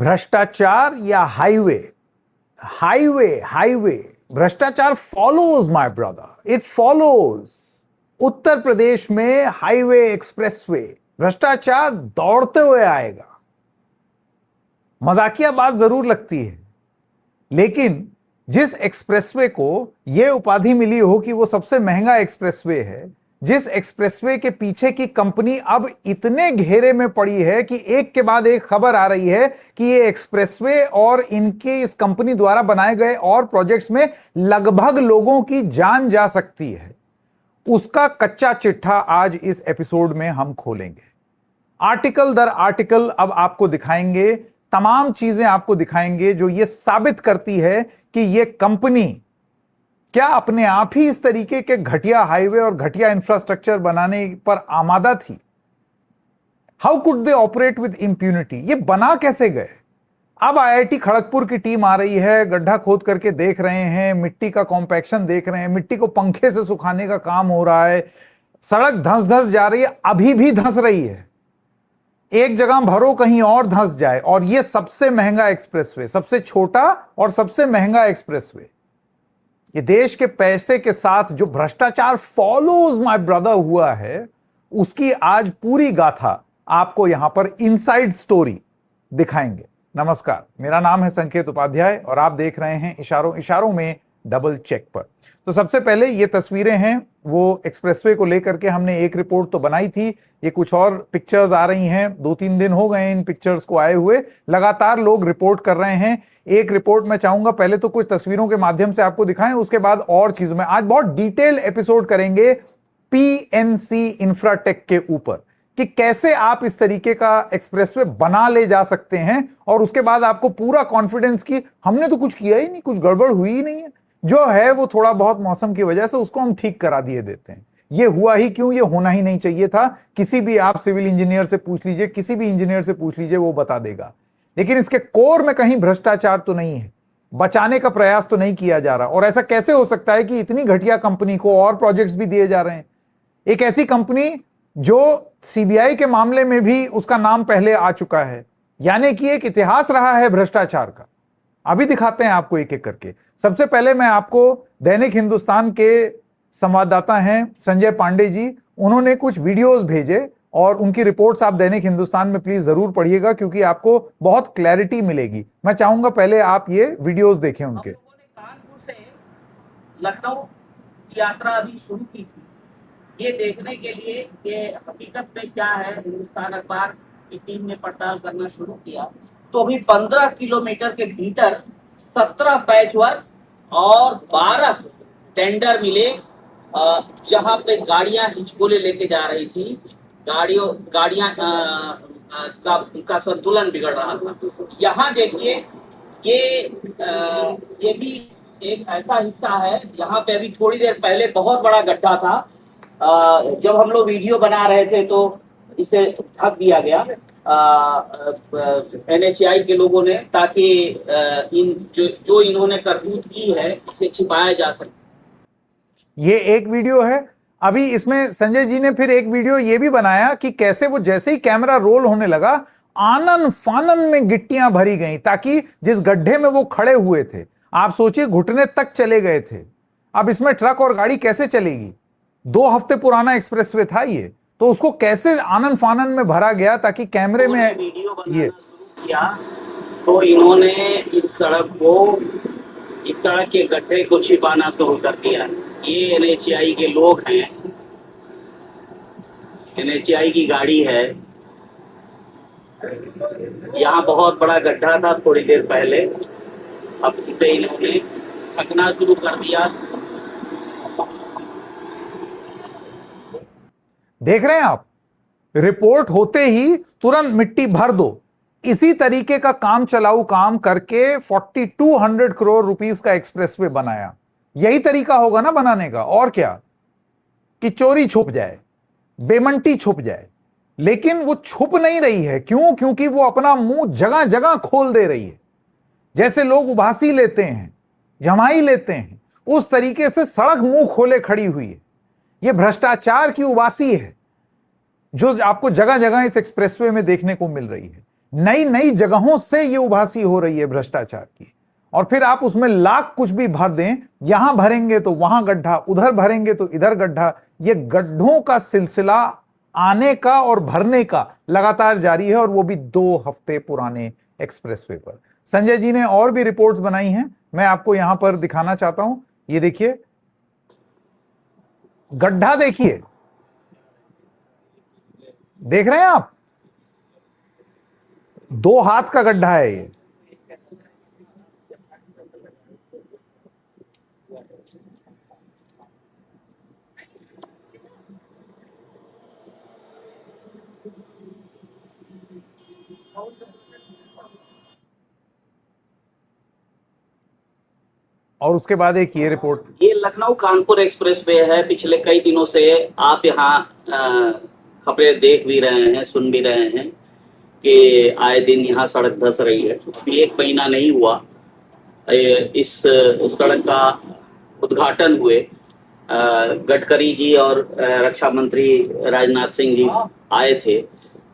भ्रष्टाचार या highway highway highway भ्रष्टाचार follows my brother, it follows. Uttar Pradesh में हाईवे एक्सप्रेसवे भ्रष्टाचार दौड़ते हुए आएगा। मजाकिया बात जरूर लगती है, लेकिन जिस एक्सप्रेसवे को यह उपाधि मिली हो कि वो सबसे महंगा एक्सप्रेसवे है, जिस एक्सप्रेसवे के पीछे की कंपनी अब इतने घेरे में पड़ी है कि एक के बाद एक खबर आ रही है कि ये एक्सप्रेसवे और इनके इस कंपनी द्वारा बनाए गए और प्रोजेक्ट्स में लगभग लोगों की जान जा सकती है, उसका कच्चा चिट्ठा आज इस एपिसोड में हम खोलेंगे। आर्टिकल दर आर्टिकल अब आपको दिखाएंगे, तमाम चीजें आपको दिखाएंगे जो ये साबित करती है कि ये कंपनी क्या अपने आप ही इस तरीके के घटिया हाईवे और घटिया इंफ्रास्ट्रक्चर बनाने पर आमादा थी। How could they operate with impunity? ये बना कैसे गए? अब आईआईटी खड़गपुर की टीम आ रही है, गड्ढा खोद करके देख रहे हैं, मिट्टी का कॉम्पैक्शन देख रहे हैं, मिट्टी को पंखे से सुखाने का काम हो रहा है, सड़क धंस धंस जा रही है, अभी भी धंस रही है। एक जगह भरो कहीं और धंस जाए, और ये सबसे महंगा एक्सप्रेसवे, सबसे छोटा और सबसे महंगा एक्सप्रेसवे, ये देश के पैसे के साथ जो भ्रष्टाचार फॉलोज माय ब्रदर हुआ है, उसकी आज पूरी गाथा आपको यहां पर इनसाइड स्टोरी दिखाएंगे। नमस्कार, मेरा नाम है संकेत उपाध्याय और आप देख रहे हैं इशारों इशारों में डबल चेक पर। तो सबसे पहले ये तस्वीरें हैं, वो एक्सप्रेसवे को लेकर के हमने एक रिपोर्ट तो बनाई थी, ये कुछ और पिक्चर्स आ रही हैं, 2-3 दिन हो गए इन पिक्चर्स को आए हुए, लगातार लोग रिपोर्ट कर रहे हैं। एक रिपोर्ट मैं चाहूंगा पहले तो कुछ तस्वीरों के माध्यम से आपको दिखाएं, उसके बाद और चीजों में आज बहुत डिटेल एपिसोड करेंगे पीएनसी इंफ्राटेक के ऊपर कि कैसे आप इस तरीके का एक्सप्रेसवे बना ले जा सकते हैं, और उसके बाद आपको पूरा कॉन्फिडेंस कि हमने तो कुछ किया ही नहीं, कुछ गड़बड़ हुई ही नहीं है, जो है वो थोड़ा बहुत मौसम की वजह से उसको हम ठीक करा दिए देते हैं। ये हुआ ही क्यों? ये होना ही नहीं चाहिए था। किसी भी आप सिविल इंजीनियर से पूछ लीजिए, किसी भी इंजीनियर से पूछ लीजिए, वो बता देगा। लेकिन इसके कोर में कहीं भ्रष्टाचार तो नहीं है, बचाने का प्रयास तो नहीं किया जा रहा। और ऐसा कैसे हो सकता है कि इतनी घटिया कंपनी को और प्रोजेक्ट्स भी दिए जा रहे हैं? एक ऐसी कंपनी जो सीबीआई के मामले में भी उसका नाम पहले आ चुका है, यानी कि एक इतिहास रहा है भ्रष्टाचार का। अभी दिखाते हैं आपको एक एक करके। सबसे पहले मैं आपको दैनिक हिंदुस्तान के संवाददाता हैं संजय पांडे जी, उन्होंने कुछ वीडियोस भेजे और उनकी रिपोर्ट्स आप दैनिक हिंदुस्तान में प्लीज जरूर पढ़िएगा, क्योंकि आपको बहुत क्लैरिटी मिलेगी। मैं चाहूंगा पहले आप ये वीडियोस देखें उनके। हम लोगों ने कानपुर से लखनऊ यात्रा अभी शुरू की थी, ये देखने के लिए कि हकीकत में क्या है। हिंदुस्तान अखबार की टीम ने पड़ताल करना शुरू किया, तो अभी 15 किलोमीटर के भीतर 17 पैच वर्क और 12 टेंडर मिले, जहां पे गाड़ियां हिचकोले लेके जा रही थी, गाड़ियां का संतुलन बिगड़ रहा था। यहाँ देखिए, ये भी एक ऐसा हिस्सा है, यहाँ पे अभी थोड़ी देर पहले बहुत बड़ा गड्ढा था। जब हम लोग वीडियो बना रहे थे तो इसे ढक दिया गया एनएचएआई के लोगों ने, ताकि इन जो इन्होंने करतूत की है इसे छिपाया जा सके। ये एक वीडियो है। अभी इसमें संजय जी ने फिर एक वीडियो ये भी बनाया कि कैसे वो जैसे ही कैमरा रोल होने लगा, आनन फानन में गिट्टियां भरी गई, ताकि जिस गड्ढे में वो खड़े हुए थे, आप सोचिए घुटने तक चले गए थे। अब इसमें ट्रक और गाड़ी कैसे चलेगी? 2 हफ्ते पुराना एक्सप्रेसवे था ये, तो उसको कैसे आनन फानन में भरा गया ताकि कैमरे में वीडियो बनाना शुरू किया। तो इन्होंने इस सड़क के गड्ढे को छिपाना शुरू कर दिया। ये एनएचएआई के लोग हैं, एनएचएआई की गाड़ी है। यहाँ बहुत बड़ा गड्ढा था थोड़ी देर पहले, अब इसे इन्होंने ढकना शुरू कर दिया। देख रहे हैं आप, रिपोर्ट होते ही तुरंत मिट्टी भर दो। इसी तरीके का काम चलाऊ काम करके 4200 करोड़ रुपीस का एक्सप्रेसवे बनाया। यही तरीका होगा ना बनाने का, और क्या? कि चोरी छुप जाए, बेमंटी छुप जाए। लेकिन वो छुप नहीं रही है। क्यों? क्योंकि वो अपना मुंह जगह जगह खोल दे रही है। जैसे लोग उबासी लेते हैं, जमाई लेते हैं, उस तरीके से सड़क मुंह खोले खड़ी हुई है। यह भ्रष्टाचार की उबासी है जो आपको जगह जगह इस एक्सप्रेसवे में देखने को मिल रही है। नई नई जगहों से ये उभासी हो रही है भ्रष्टाचार की, और फिर आप उसमें लाख कुछ भी भर दें, यहां भरेंगे तो वहां गड्ढा, उधर भरेंगे तो इधर गड्ढा। ये गड्ढों का सिलसिला आने का और भरने का लगातार जारी है, और वो भी 2 हफ्ते पुराने एक्सप्रेसवे पर। संजय जी ने और भी रिपोर्ट्स बनाई हैं, मैं आपको यहां पर दिखाना चाहता हूं। ये देखिए गड्ढा, देखिए, देख रहे हैं आप, 2 हाथ का गड्ढा है ये। और उसके बाद एक ये रिपोर्ट, ये लखनऊ कानपुर एक्सप्रेसवे है। पिछले कई दिनों से आप यहाँ खबरें देख भी रहे हैं, सुन भी रहे हैं कि आए दिन यहाँ सड़क धंस रही है। अभी 1 महीना नहीं हुआ इस सड़क का उद्घाटन हुए। गडकरी जी और रक्षा मंत्री राजनाथ सिंह जी आए थे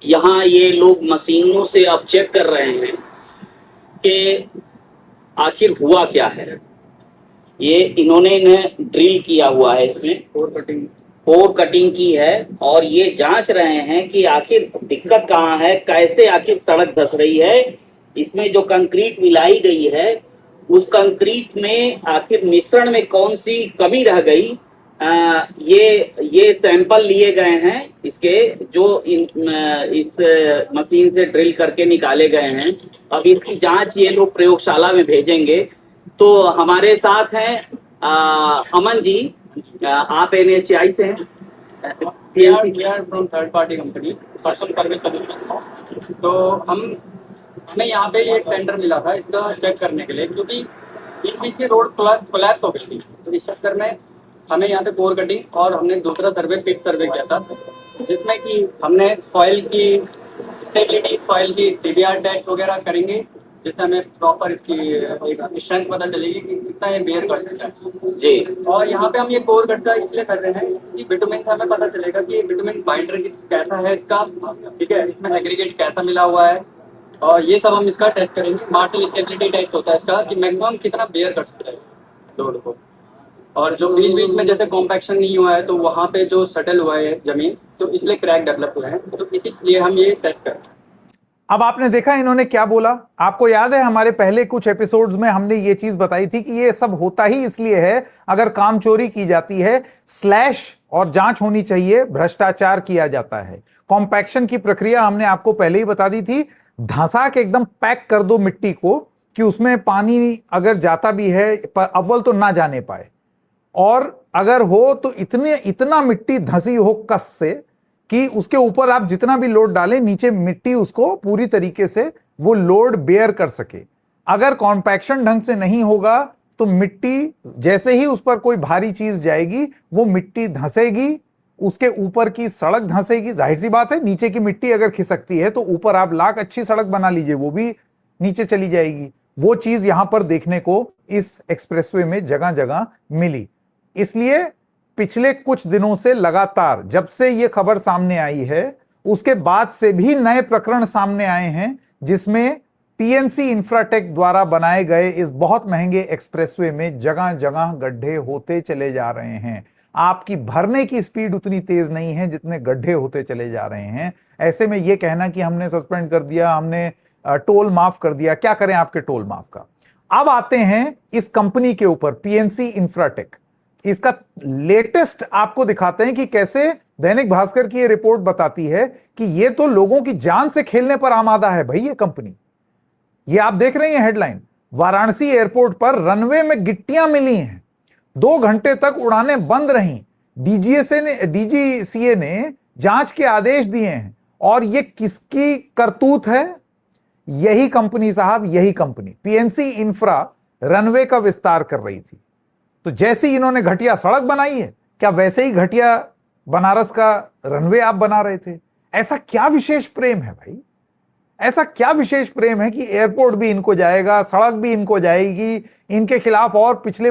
यहाँ। ये लोग मशीनों से अब चेक कर रहे हैं कि आखिर हुआ क्या है। ये इन्होंने इन्हें ड्रिल किया हुआ है, इसमें कोर कटिंग की है, और ये जांच रहे हैं कि आखिर दिक्कत कहाँ है, कैसे आखिर सड़क धंस रही है। इसमें जो कंक्रीट मिलाई गई है उस कंक्रीट में आखिर मिश्रण में कौन सी कमी रह गई, ये सैंपल लिए गए हैं इसके, जो इस मशीन से ड्रिल करके निकाले गए हैं। अब इसकी जांच ये लोग प्रयोगशाला में भेजेंगे। तो हमारे साथ हैं अमन जी, आप NHAI से हैं, from third party company custom service solution. तो हमें यहाँ पे एक टेंडर मिला था इसका चेक करने के लिए, क्योंकि इस बीच की रोड कोलैप्स हो गई थी। तो इस चक्कर में हमें यहाँ पे कोर कटिंग और हमने दूसरा सर्वे पिट सर्वे किया था, जिसमें कि हमने सॉइल की स्टेबिलिटी, सॉइल की CBR टेस्ट वगैरह करेंगे, जिससे हमें प्रॉपर इसकी एक स्ट्रेंथ पता चलेगी कि कितना ये बेयर कर सकता है जी। और यहाँ पे हम ये कोर गड्ढा इसलिए कर रहे हैं कि बिटुमेन से हमें पता चलेगा कि ये बिटुमेन बाइंडर कैसा है इसका, ठीक है, इसमें एग्रीगेट कैसा मिला हुआ है, और ये सब हम इसका टेस्ट करेंगे। मार्शल स्टेबिलिटी टेस्ट होता है इसका कि मैक्सिमम कितना बेयर कर सकता है लोड को। और जो बीच बीच में जैसे कॉम्पैक्शन नहीं हुआ है तो वहाँ पे जो सटल हुआ है जमीन, तो इसलिए क्रैक डेवलप हुए हैं, तो इसीलिए हम ये टेस्ट कर रहे हैं। अब आपने देखा इन्होंने क्या बोला। आपको याद है हमारे पहले कुछ एपिसोड्स में हमने ये चीज बताई थी कि ये सब होता ही इसलिए है, अगर काम चोरी की जाती है, स्लैश और जांच होनी चाहिए, भ्रष्टाचार किया जाता है। कॉम्पैक्शन की प्रक्रिया हमने आपको पहले ही बता दी थी। धंसा के एकदम पैक कर दो मिट्टी को कि उसमें पानी अगर जाता भी है अव्वल तो ना जाने पाए, और अगर हो तो इतना मिट्टी धंसी हो कस से कि उसके ऊपर आप जितना भी लोड डालें नीचे मिट्टी उसको पूरी तरीके से वो लोड बेयर कर सके। अगर कॉम्पैक्शन ढंग से नहीं होगा तो मिट्टी जैसे ही उस पर कोई भारी चीज जाएगी वो मिट्टी धंसेगी, उसके ऊपर की सड़क धंसेगी। जाहिर सी बात है, नीचे की मिट्टी अगर खिसकती है तो ऊपर आप लाख अच्छी सड़क बना लीजिए, वो भी नीचे चली जाएगी। वो चीज यहां पर देखने को इस एक्सप्रेसवे में जगह जगह मिली। इसलिए पिछले कुछ दिनों से लगातार, जब से ये खबर सामने आई है उसके बाद से भी नए प्रकरण सामने आए हैं, जिसमें PNC इंफ्राटेक द्वारा बनाए गए इस बहुत महंगे एक्सप्रेसवे में जगह जगह गड्ढे होते चले जा रहे हैं। आपकी भरने की स्पीड उतनी तेज नहीं है जितने गड्ढे होते चले जा रहे हैं। ऐसे में यह कहना कि हमने सस्पेंड कर दिया, हमने टोल माफ कर दिया, क्या करें आपके टोल माफ का। अब आते हैं इस कंपनी के ऊपर, PNC इंफ्राटेक। इसका लेटेस्ट आपको दिखाते हैं कि कैसे दैनिक भास्कर की ये रिपोर्ट बताती है कि ये तो लोगों की जान से खेलने पर आमादा है भाई ये कंपनी। ये आप देख रहे हैं हेडलाइन, वाराणसी एयरपोर्ट पर रनवे में गिट्टियां मिली हैं, 2 घंटे तक उड़ानें बंद रहीं, DGCA ने जांच के आदेश दिए हैं। और ये किसकी करतूत है? यही कंपनी साहब, यही कंपनी PNC इंफ्रा रनवे का विस्तार कर रही थी। तो जैसे ही इन्होंने घटिया सड़क बनाई है, क्या वैसे ही घटिया बनारस का रनवे आप बना रहे थे? ऐसा क्या विशेष प्रेम है भाई? ऐसा क्या विशेष प्रेम है कि एयरपोर्ट भी इनको जाएगा, सड़क भी इनको जाएगी, इनके खिलाफ और पिछले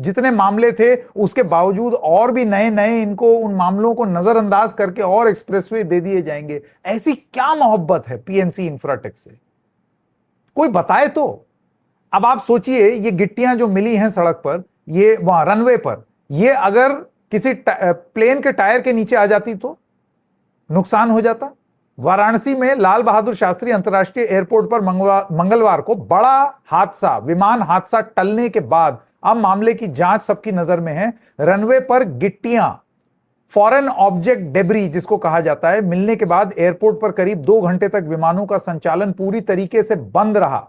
जितने मामले थे उसके बावजूद और भी नए नए इनको उन मामलों को नजरअंदाज करके और एक्सप्रेसवे दे दिए जाएंगे। ऐसी क्या मोहब्बत है पीएनसी इंफ्राटेक से, कोई बताए तो। अब आप सोचिए, ये गिट्टियां जो मिली हैं सड़क पर, ये वहां रनवे पर, ये अगर किसी प्लेन के टायर के नीचे आ जाती तो नुकसान हो जाता। वाराणसी में लाल बहादुर शास्त्री अंतर्राष्ट्रीय एयरपोर्ट पर मंगलवार को बड़ा हादसा, विमान हादसा टलने के बाद अब मामले की जांच सबकी नजर में है। रनवे पर गिट्टियां, फॉरेन ऑब्जेक्ट डेब्री जिसको कहा जाता है, मिलने के बाद एयरपोर्ट पर करीब 2 घंटे तक विमानों का संचालन पूरी तरीके से बंद रहा।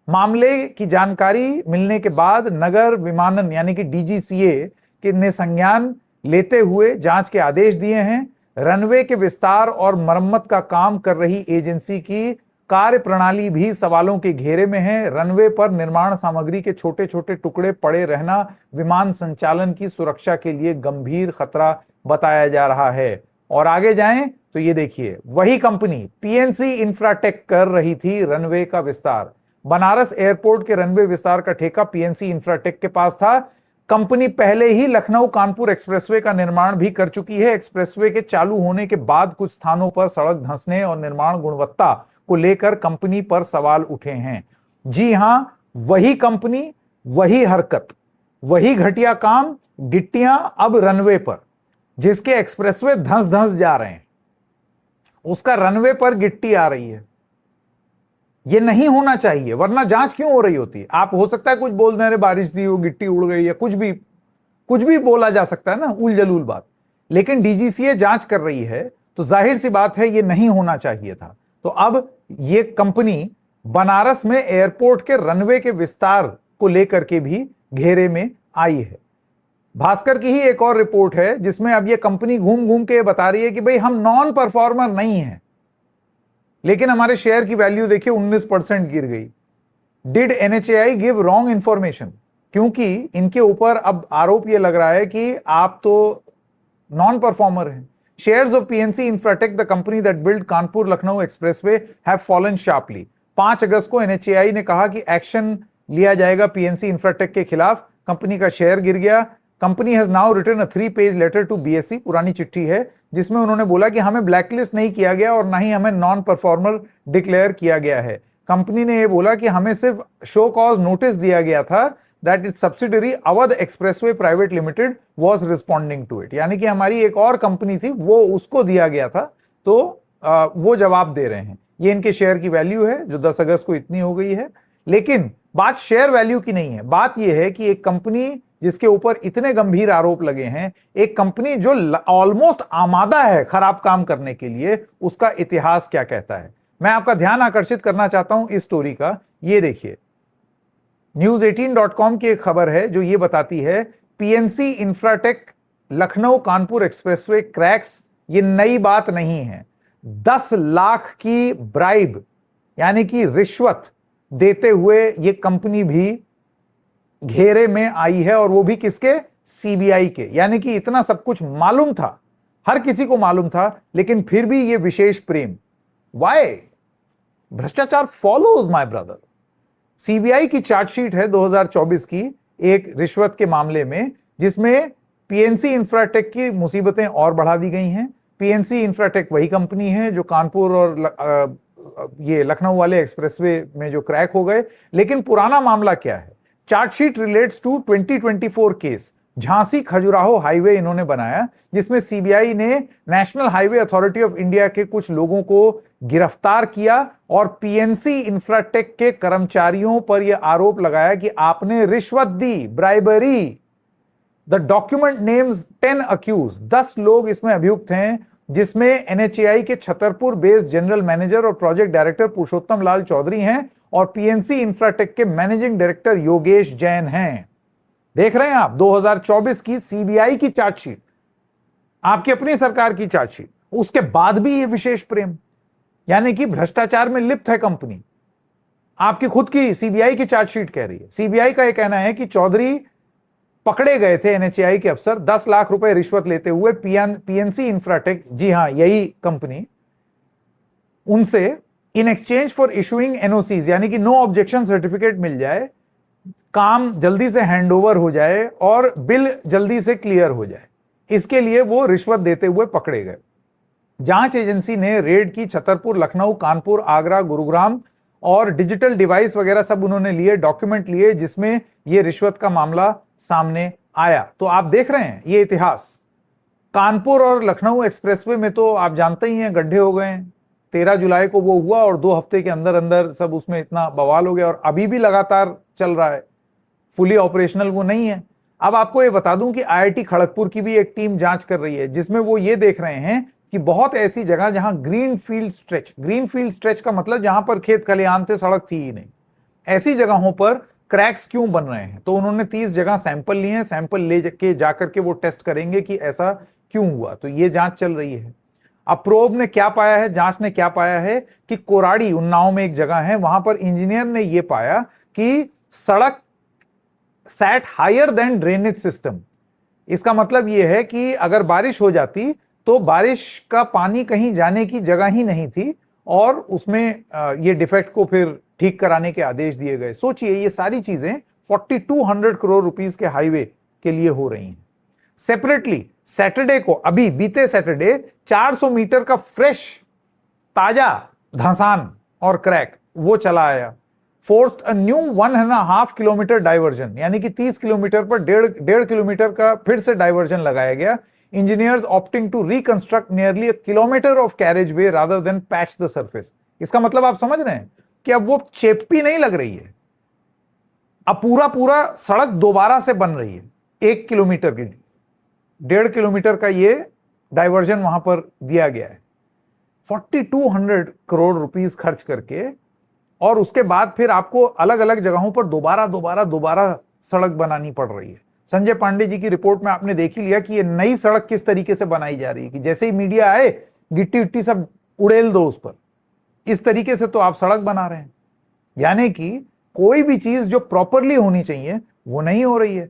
मामले की जानकारी मिलने के बाद नगर विमानन यानी कि डीजीसीए ने संज्ञान लेते हुए जांच के आदेश दिए हैं। रनवे के विस्तार और मरम्मत का काम कर रही एजेंसी की कार्यप्रणाली भी सवालों के घेरे में है। रनवे पर निर्माण सामग्री के छोटे छोटे टुकड़े पड़े रहना विमान संचालन की सुरक्षा के लिए गंभीर खतरा बताया जा रहा है। और आगे जाएं तो ये देखिए, वही कंपनी पीएनसी इंफ्राटेक कर रही थी रनवे का विस्तार। बनारस एयरपोर्ट के रनवे विस्तार का ठेका पीएनसी इंफ्राटेक के पास था। कंपनी पहले ही लखनऊ कानपुर एक्सप्रेसवे का निर्माण भी कर चुकी है। एक्सप्रेसवे के चालू होने के बाद कुछ स्थानों पर सड़क धंसने और निर्माण गुणवत्ता को लेकर कंपनी पर सवाल उठे हैं। जी हां, वही कंपनी, वही हरकत, वही घटिया काम, गिट्टियां अब रनवे पर, जिसके एक्सप्रेसवे धंस धंस जा रहे हैं, उसका रनवे पर गिट्टी आ रही है। ये नहीं होना चाहिए, वरना जांच क्यों हो रही होती। आप हो सकता है कुछ बोल दें, अरे बारिश थी वो गिट्टी उड़ गई, या कुछ भी बोला जा सकता है ना, उल जलूल बात। लेकिन डीजीसीए जांच कर रही है तो जाहिर सी बात है ये नहीं होना चाहिए था। तो अब ये कंपनी बनारस में एयरपोर्ट के रनवे के विस्तार को लेकर के भी घेरे में आई है। भास्कर की ही एक और रिपोर्ट है जिसमें अब ये कंपनी घूम घूम के बता रही है कि भाई हम नॉन परफॉर्मर नहीं है, लेकिन हमारे शेयर की वैल्यू देखिए 19% गिर गई। Did NHAI give wrong information? क्योंकि इनके ऊपर अब आरोप यह लग रहा है कि आप तो नॉन परफॉर्मर हैं। Shares of PNC Infratech, the company that build Kanpur Lucknow expressway, have fallen sharply. 5 अगस्त को एनएचएआई ने कहा कि एक्शन लिया जाएगा पीएनसी इंफ्राटेक के खिलाफ। कंपनी का शेयर गिर गया। Company has now written a 3-पेज लेटर टू बीएसई, पुरानी चिट्ठी है, जिसमें उन्होंने बोला कि हमें ब्लैकलिस्ट नहीं किया गया और ना ही हमें नॉन परफॉर्मर डिक्लेयर किया गया है। कंपनी ने यह बोला कि हमें सिर्फ शो कॉज नोटिस दिया गया था that it's subsidiary Awadh expressway private limited was responding to it, यानी कि हमारी एक और कंपनी थी वो उसको दिया गया था, तो वो जवाब दे रहे हैं। ये इनके शेयर की वैल्यू है जो 10 अगस्त को इतनी हो गई है। लेकिन बात शेयर वैल्यू की नहीं है, बात यह है कि एक कंपनी जिसके ऊपर इतने गंभीर आरोप लगे हैं, एक कंपनी जो ऑलमोस्ट आमादा है खराब काम करने के लिए, उसका इतिहास क्या कहता है। मैं आपका ध्यान आकर्षित करना चाहता हूं इस स्टोरी का। ये देखिए, news18.com की एक खबर है जो ये बताती है PNC Infratech Lucknow Kanpur expressway cracks. ये नई बात नहीं है। 10 लाख की ब्राइब यानी कि रिश्वत देते हुए ये कंपनी भी घेरे में आई है, और वो भी किसके? सीबीआई के। यानी कि इतना सब कुछ मालूम था, हर किसी को मालूम था, लेकिन फिर भी ये विशेष प्रेम। वाई? भ्रष्टाचार फॉलोज माय ब्रदर। सीबीआई की चार्जशीट है 2024 की एक रिश्वत के मामले में, जिसमें पीएनसी इंफ्राटेक की मुसीबतें और बढ़ा दी गई हैं। पीएनसी इंफ्राटेक वही कंपनी है जो कानपुर और ये लखनऊ वाले एक्सप्रेसवे में जो क्रैक हो गए। लेकिन पुराना मामला क्या है? Chargesheet relates to 2024 case. Jhansi Khajuraho highway इन्होंने बनाया, जिसमें सीबीआई ने National Highway Authority of India के कुछ लोगों को गिरफ्तार किया और पीएनसी इंफ्राटेक के कर्मचारियों पर यह आरोप लगाया कि आपने रिश्वत दी, bribery. The document names 10 accused, 10 लोग इसमें अभियुक्त हैं, जिसमें एनएचएआई के छतरपुर बेस्ड जनरल मैनेजर और प्रोजेक्ट डायरेक्टर पुरुषोत्तम लाल चौधरी हैं और पीएनसी इंफ्राटेक के मैनेजिंग डायरेक्टर योगेश जैन हैं। देख रहे हैं आप 2024 की सीबीआई की चार्जशीट, आपकी अपनी सरकार की चार्जशीट, उसके बाद भी यह विशेष प्रेम, यानी कि भ्रष्टाचार में लिप्त है कंपनी। आपकी खुद की सीबीआई की चार्जशीट कह रही है। सीबीआई का यह कहना है कि चौधरी पकड़े गए थे एनएचएआई के अफसर 10 लाख रुपए रिश्वत लेते हुए पीएनसी इंफ्राटेक, जी हां यही कंपनी, उनसे in exchange for issuing NOCs, यानी कि नो ऑब्जेक्शन सर्टिफिकेट मिल जाए, काम जल्दी से हैंडओवर हो जाए और बिल जल्दी से क्लियर हो जाए, इसके लिए वो रिश्वत देते हुए पकड़े गए। जांच एजेंसी ने रेड की छतरपुर, लखनऊ, कानपुर, आगरा, गुरुग्राम और डिजिटल डिवाइस वगैरह सब उन्होंने लिए, डॉक्यूमेंट लिए, जिसमें ये रिश्वत का मामला सामने आया। तो आप देख रहे हैं ये इतिहास। कानपुर और लखनऊ एक्सप्रेसवे में तो आप जानते ही हैं गड्ढे हो गए हैं। 13 जुलाई को वो हुआ और 2 हफ्ते के अंदर अंदर सब उसमें इतना बवाल हो गया और अभी भी लगातार चल रहा है, फुली ऑपरेशनल वो नहीं है। अब आपको ये बता दूं कि आईआईटी खड़गपुर की भी एक टीम जांच कर रही है, जिसमें वो ये देख रहे हैं कि बहुत ऐसी जगह जहां ग्रीन फील्ड स्ट्रेच का मतलब जहां पर खेत खलिहान थे, सड़क थी ही नहीं, ऐसी जगहों पर क्रैक्स क्यों बन रहे हैं। तो उन्होंने 30 जगह सैंपल लिए हैं, सैंपल ले के जाकर के वो टेस्ट करेंगे कि ऐसा क्यों हुआ। तो ये जांच चल रही है। अब प्रोब ने क्या पाया है, जांच ने क्या पाया है कि कोराड़ी, उन्नाव में एक जगह है, वहां पर इंजीनियर ने यह पाया कि सड़क sat higher than drainage system. इसका मतलब यह है कि अगर बारिश हो जाती तो बारिश का पानी कहीं जाने की जगह ही नहीं थी और उसमें ये डिफेक्ट को फिर ठीक कराने के आदेश दिए गए। सोचिए ये सारी चीजें 4200 करोड़ रुपीस के हाईवे के लिए हो रही हैं। सेपरेटली सैटरडे को, अभी बीते सैटरडे, 400 मीटर का फ्रेश ताजा धंसान और क्रैक वो चला आया। Forced a new 1.5 kilometre diversion, यानी कि 30 किलोमीटर पर 1.5 किलोमीटर का फिर से डाइवर्जन लगाया गया। Engineers opting to reconstruct nearly 1 kilometre of carriageway rather than patch the surface. इसका मतलब आप समझ रहे हैं कि अब वो चेपी नहीं लग रही है, अब पूरा सड़क दोबारा से बन रही है। 1 किलोमीटर की, 1.5 किलोमीटर का ये डाइवर्जन वहां पर दिया गया है 4200 करोड़ रुपीस खर्च करके। और उसके बाद फिर आपको अलग अलग जगहों पर दोबारा सड़क बनानी पड़ रही है। संजय पांडे जी की रिपोर्ट में आपने देख ही लिया कि ये नई सड़क किस तरीके से बनाई जा रही है कि जैसे ही मीडिया आए गिट्टी विट्टी सब उड़ेल दो उस पर, इस तरीके से तो आप सड़क बना रहे हैं। यानी कि कोई भी चीज जो प्रॉपरली होनी चाहिए वो नहीं हो रही है।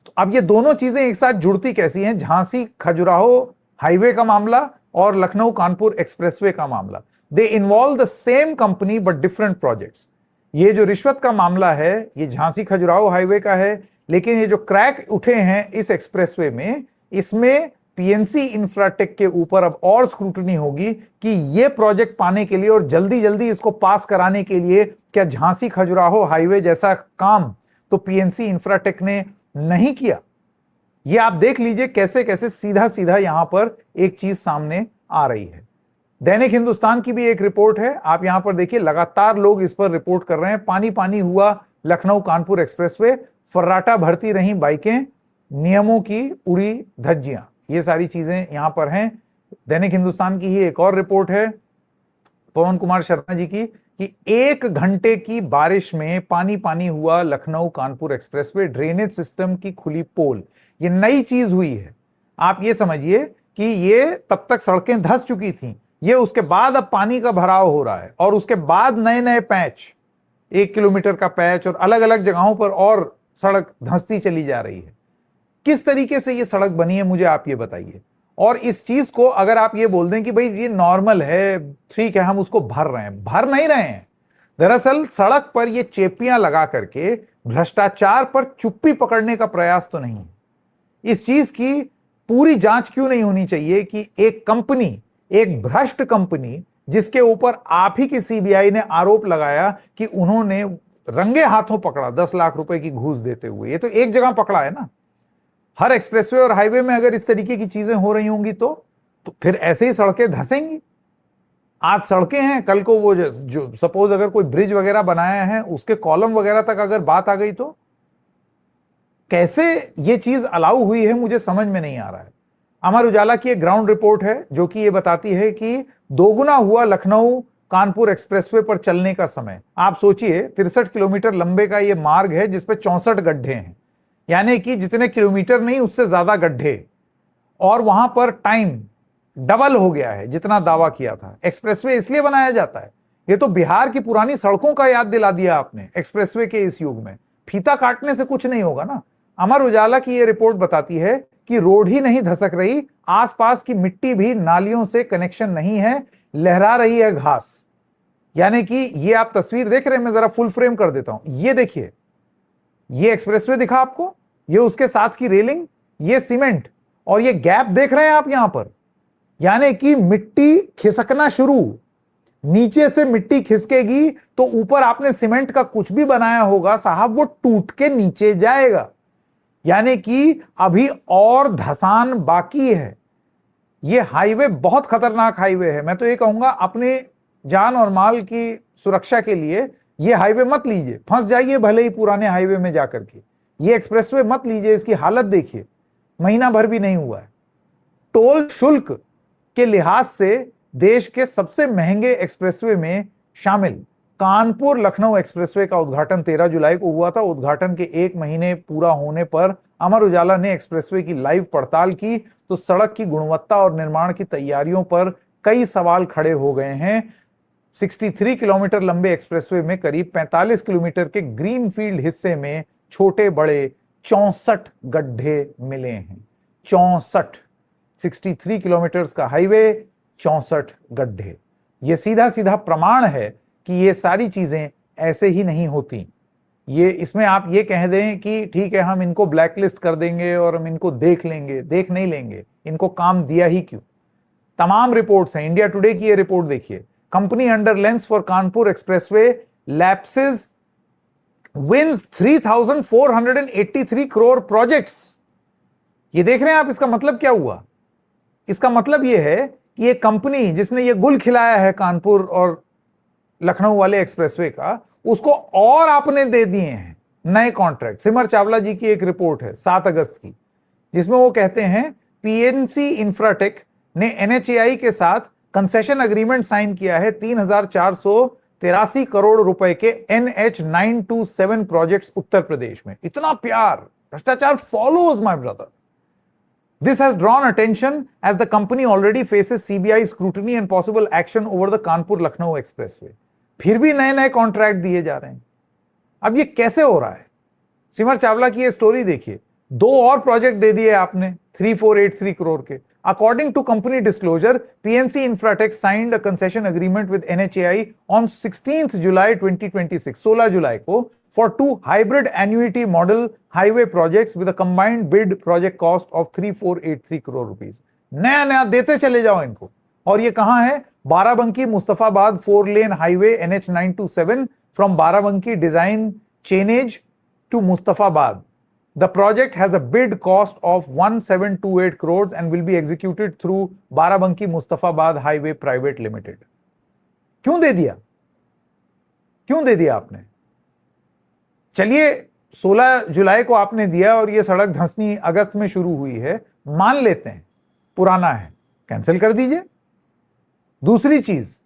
तो अब ये दोनों चीजें एक साथ जुड़ती कैसी हैं, झांसी खजुराहो हाईवे का मामला और लखनऊ कानपुर एक्सप्रेसवे का मामला। They involve the same company but different projects. ये जो रिश्वत का मामला है ये झांसी खजुराहो हाईवे का है, लेकिन ये जो क्रैक उठे हैं इस एक्सप्रेसवे में, इसमें पीएनसी इंफ्राटेक के ऊपर अब और स्क्रूटनी होगी कि ये प्रोजेक्ट पाने के लिए और जल्दी इसको पास कराने के लिए क्या झांसी खजुराहो हाईवे जैसा काम तो पीएनसी इंफ्राटेक ने नहीं किया। ये आप देख लीजिए कैसे कैसे सीधा यहां पर एक चीज सामने आ रही है। दैनिक हिंदुस्तान की भी एक रिपोर्ट है, आप यहां पर देखिए, लगातार लोग इस पर रिपोर्ट कर रहे हैं। पानी हुआ लखनऊ कानपुर एक्सप्रेसवे, फर्राटा भरती रही बाइकें, नियमों की उड़ी धज्जियां, ये सारी चीजें यहां पर हैं। दैनिक हिंदुस्तान की ही एक और रिपोर्ट है पवन कुमार शर्मा जी की कि 1 घंटे की बारिश में पानी हुआ Lucknow Kanpur expressway, drainage system की खुली पोल। ये नई चीज हुई है। आप ये समझिए कि ये तब तक सड़कें धंस चुकी थी, ये उसके बाद अब पानी का भराव हो रहा है और उसके बाद नए पैच, 1 किलोमीटर का पैच और अलग अलग जगहों पर और सड़क धंसती चली जा रही है। किस तरीके से ये सड़क बनी है मुझे आप ये बताइए। और इस चीज को अगर आप ये बोल दें कि भाई ये नॉर्मल है, ठीक है, हम उसको भर रहे हैं, भर नहीं रहे हैं। दरअसल सड़क पर ये चेपियां लगा करके भ्रष्टाचार पर चुप्पी पकड़ने का प्रयास तो नहीं है। इस चीज की पूरी जांच क्यों नहीं होनी चाहिए कि एक कंपनी, एक भ्रष्ट कंपनी जिसके ऊपर आप ही की सीबीआई ने आरोप लगाया कि उन्होंने रंगे हाथों पकड़ा 10 लाख रुपए की घूस देते हुए, ये तो एक जगह पकड़ा है ना। हर एक्सप्रेसवे और हाईवे में अगर इस तरीके की चीजें हो रही होंगी तो फिर ऐसे ही सड़कें धंसेंगी। आज सड़कें हैं, कल को वो जो सपोज अगर कोई ब्रिज वगैरह बनाया है उसके कॉलम वगैरह तक अगर बात आ गई तो कैसे ये चीज अलाउ हुई है मुझे समझ में नहीं आ रहा है। अमर उजाला की एक ग्राउंड रिपोर्ट है जो कि ये बताती है कि दोगुना हुआ लखनऊ कानपुर एक्सप्रेसवे पर चलने का समय। आप सोचिए 63 किलोमीटर लंबे का ये मार्ग है जिसपे 64 गड्ढे हैं, यानी कि जितने किलोमीटर नहीं उससे ज्यादा गड्ढे, और वहां पर टाइम डबल हो गया है जितना दावा किया था। एक्सप्रेसवे इसलिए बनाया जाता है, ये तो बिहार की पुरानी सड़कों का याद दिला दिया आपने एक्सप्रेसवे के इस युग में। फीता काटने से कुछ नहीं होगा ना। अमर उजाला की ये रिपोर्ट बताती है कि रोड ही नहीं धसक रही, आसपास की मिट्टी भी, नालियों से कनेक्शन नहीं है, लहरा रही है घास। यानी कि ये आप तस्वीर देख रहे हैं, मैं जरा फुल फ्रेम कर देता हूं। ये देखिए, ये एक्सप्रेसवे दिखा आपको, ये उसके साथ की रेलिंग, ये सीमेंट, और ये गैप देख रहे हैं आप यहां पर, यानी कि मिट्टी खिसकना शुरू। नीचे से मिट्टी खिसकेगी तो ऊपर आपने सीमेंट का कुछ भी बनाया होगा साहब, वो टूट के नीचे जाएगा। यानी कि अभी और धसान बाकी है। ये हाईवे बहुत खतरनाक हाईवे है। मैं तो ये कहूंगा, अपने जान और माल की सुरक्षा के लिए ये हाईवे मत लीजिए, फंस जाइए भले ही पुराने हाईवे में जाकर के। ये एक्सप्रेसवे मत लीजिए, इसकी हालत देखिए, महीना भर भी नहीं हुआ है। टोल शुल्क के लिहाज से देश के सबसे महंगे एक्सप्रेसवे में शामिल कानपुर लखनऊ एक्सप्रेसवे का उद्घाटन 13 जुलाई को हुआ था। उद्घाटन के 1 महीने पूरा होने पर अमर उजाला ने एक्सप्रेसवे की लाइव पड़ताल की तो सड़क की गुणवत्ता और निर्माण की तैयारियों पर कई सवाल खड़े हो गए हैं। 63 किलोमीटर लंबे एक्सप्रेसवे में करीब 45 किलोमीटर के ग्रीनफील्ड हिस्से में छोटे बड़े 64 गड्ढे मिले हैं। 63 किलोमीटर का हाईवे, 64 गड्ढे। यह सीधा सीधा प्रमाण है कि ये सारी चीजें ऐसे ही नहीं होती। ये इसमें आप ये कह दें कि ठीक है, हम इनको ब्लैकलिस्ट कर देंगे और हम इनको देख लेंगे, देख नहीं लेंगे, इनको काम दिया ही क्यों। तमाम रिपोर्ट्स हैं। इंडिया टुडे की ये रिपोर्ट देखिए, company under lens for Kanpur expressway lapses wins 3,483 crore projects. ये देख रहे हैं आप, इसका मतलब क्या हुआ? इसका मतलब ये है कि ये कंपनी जिसने ये गुल खिलाया है कानपुर और लखनऊ वाले एक्सप्रेसवे का, उसको और आपने दे दिए हैं नए कॉन्ट्रैक्ट। सिमर चावला जी की एक रिपोर्ट है 7 अगस्त की, जिसमें वो कहते हैं पीएनसी इंफ्राटेक ने एनएचएआई के साथ कंसेशन एग्रीमेंट साइन किया है 3,483 करोड़ रुपए के NH 927 प्रोजेक्ट्स उत्तर प्रदेश में। इतना प्यार, भ्रष्टाचार follows my brother. This has drawn attention as the company already faces CBI scrutiny and possible action over the Kanpur-Lucknow expressway. फिर भी नए नए कॉन्ट्रैक्ट दिए जा रहे हैं। अब ये कैसे हो रहा है? सिमर चावला की ये स्टोरी देखिए, 2 और प्रोजेक्ट दे दिए आपने 3,483 करोड़ के। According to company disclosure, PNC Infratech signed a concession agreement with NHAI on 16th July 2026, 16 जुलाई को, for 2 hybrid annuity model highway projects with a combined bid project cost of 3,483 crore rupees. नया नया देते चले जाओ इनको। और ये कहां है? Barabanki Mustafabad 4-lane highway NH 927 from Barabanki design chainage to Mustafabad. The project has a bid cost of 1,728 crores and will be executed through Barabanki Mustafabad Highway Private Limited. क्यों दे दिया? क्यों दे दिया आपने? चलिए 16 जुलाई को आपने दिया और ये सड़क धंसनी अगस्त में शुरू हुई है, मान लेते हैं पुराना है, कैंसिल कर दीजिए। दूसरी चीज,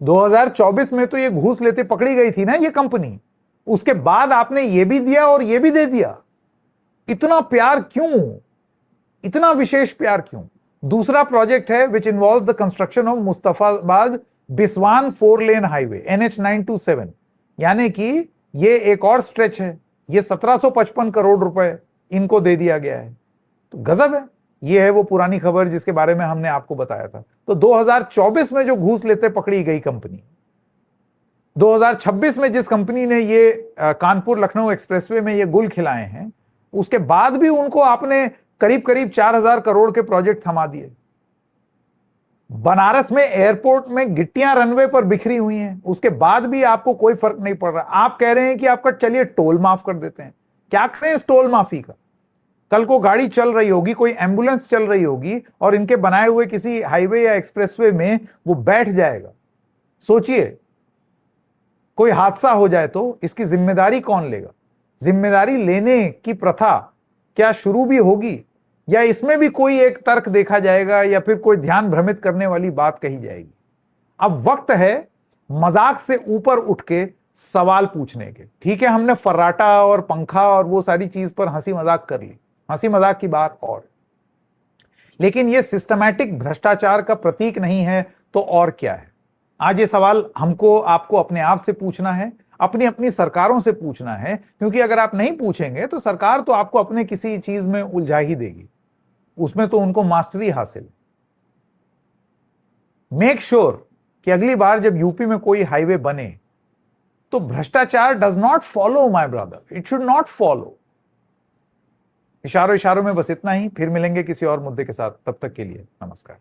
2024 में तो ये घूस लेते पकड़ी गई थी ना ये कंपनी, उसके बाद आपने ये भी दिया और ये भी दे दिया। इतना प्यार क्यों? इतना विशेष प्यार क्यों? दूसरा प्रोजेक्ट है which involves the construction of Mustafabad Biswan 4-lane highway NH 927, यानी कि ये एक और स्ट्रेच है। ये 1755 करोड़ रुपए इनको दे दिया गया है। तो गजब है। ये है वो पुरानी खबर जिसके बारे में हमने आपको बताया था। तो 2024 में जो घूस लेते पकड़ी गई कंपनी, 2026 में जिस कंपनी ने ये कानपुर लखनऊ एक्सप्रेसवे में ये गुल खिलाए हैं, उसके बाद भी उनको आपने करीब करीब 4,000 करोड़ के प्रोजेक्ट थमा दिए। बनारस में एयरपोर्ट में गिट्टियां रनवे पर बिखरी हुई हैं, उसके बाद भी आपको कोई फर्क नहीं पड़ रहा। आप कह रहे हैं कि आपका चलिए टोल माफ कर देते हैं। क्या करें इस टोल माफी का? कल को गाड़ी चल रही होगी, कोई एम्बुलेंस चल रही होगी और इनके बनाए हुए किसी हाईवे या एक्सप्रेसवे में वो बैठ जाएगा। सोचिए, कोई हादसा हो जाए तो इसकी जिम्मेदारी कौन लेगा? जिम्मेदारी लेने की प्रथा क्या शुरू भी होगी, या इसमें भी कोई एक तर्क देखा जाएगा, या फिर कोई ध्यान भ्रमित करने वाली बात कही जाएगी? अब वक्त है मजाक से ऊपर उठ के सवाल पूछने के। ठीक है, हमने फर्राटा और पंखा और वो सारी चीज पर हंसी मजाक कर ली, हंसी मजाक की बात और, लेकिन ये सिस्टमैटिक भ्रष्टाचार का प्रतीक नहीं है तो और क्या है? आज ये सवाल हमको आपको अपने आप से पूछना है, अपनी अपनी सरकारों से पूछना है, क्योंकि अगर आप नहीं पूछेंगे तो सरकार तो आपको अपने किसी चीज में उलझा ही देगी, उसमें तो उनको मास्टरी हासिल। मेक श्योर कि अगली बार जब यूपी में कोई हाईवे बने तो भ्रष्टाचार does not follow my brother, it should not follow. इशारों इशारों में बस इतना ही, फिर मिलेंगे किसी और मुद्दे के साथ, तब तक के लिए नमस्कार।